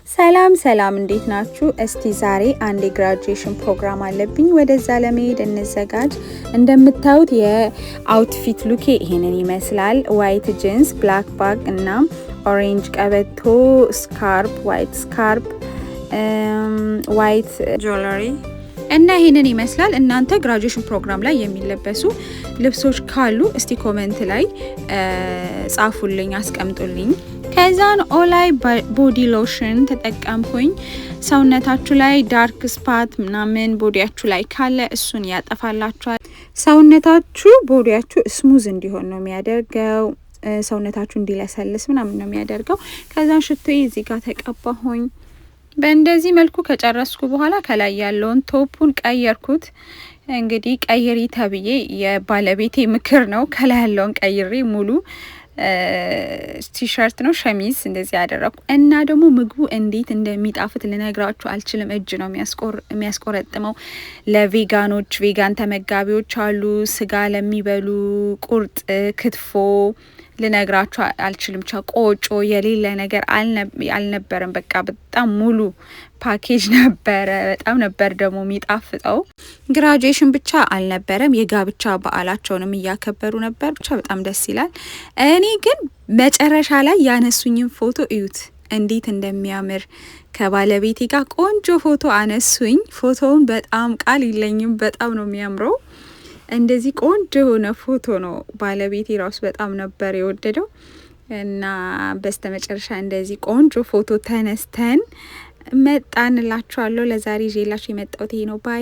ሰላም ሰላም እንዴት ናችሁ? እስቲ ዛሬ አንድ የግራጁዌሽን ፕሮግራም አለብኝ ወደዛ ለመሄድ እንዘጋጅ። እንደምታዩት የአውትፊት ሉኬ ይሄንን ይመስላል። ዋይት ጂንስ፣ ብላክ ባግ እና ኦሬንጅ ቀበቶ፣ ስካርፕ፣ ዋይት ስካርፕ፣ ዋይት ጆለሪ እና ይሄንን ይመስላል። እናንተ ግራጁዌሽን ፕሮግራም ላይ የሚለበሱ ልብሶች ካሉ እስቲ ኮሜንት ላይ ጻፉልኝ፣ አስቀምጡልኝ። ከዛን ኦላይ ቦዲ ሎሽን ተጠቀምኩኝ። ሰውነታችሁ ላይ ዳርክ ስፓት ምናምን ቦዲያችሁ ላይ ካለ እሱን ያጠፋላችኋል። ሰውነታችሁ ቦዲያችሁ ስሙዝ እንዲሆን ነው የሚያደርገው። ሰውነታችሁ እንዲለሰልስ ምናምን ነው የሚያደርገው። ከዛን ሽቶዬ እዚህ ጋር ተቀባሁኝ። በእንደዚህ መልኩ ከጨረስኩ በኋላ ከላይ ያለውን ቶፑን ቀየርኩት። እንግዲህ ቀይሪ ተብዬ የባለቤቴ ምክር ነው። ከላይ ያለውን ቀይሬ ሙሉ ቲሸርት ነው ሸሚዝ እንደዚህ ያደረኩ እና ደግሞ ምግቡ እንዴት እንደሚጣፍጥ ልነግራችሁ አልችልም። እጅ ነው የሚያስቆረጥመው። ለቬጋኖች ቬጋን ተመጋቢዎች አሉ፣ ስጋ ለሚበሉ ቁርጥ፣ ክትፎ ልነግራችሁ አልችልም። ቆጮ የሌለ ነገር አልነበረም። በቃ በጣም ሙሉ ፓኬጅ ነበረ። በጣም ነበር ደግሞ የሚጣፍጠው። ግራጁዌሽን ብቻ አልነበረም፣ የጋብቻ በዓላቸውንም እያከበሩ ነበር። ብቻ በጣም ደስ ይላል። እኔ ግን መጨረሻ ላይ ያነሱኝን ፎቶ እዩት እንዴት እንደሚያምር። ከባለቤቴ ጋር ቆንጆ ፎቶ አነሱኝ። ፎቶውን በጣም ቃል የለኝም፣ በጣም ነው የሚያምረው። እንደዚህ ቆንጆ የሆነ ፎቶ ነው። ባለቤቴ ራሱ በጣም ነበር የወደደው እና በስተመጨረሻ እንደዚህ ቆንጆ ፎቶ ተነስተን መጣንላችኋለሁ። ለዛሬ ይዤላችሁ የመጣሁት ይሄ ነው። ባይ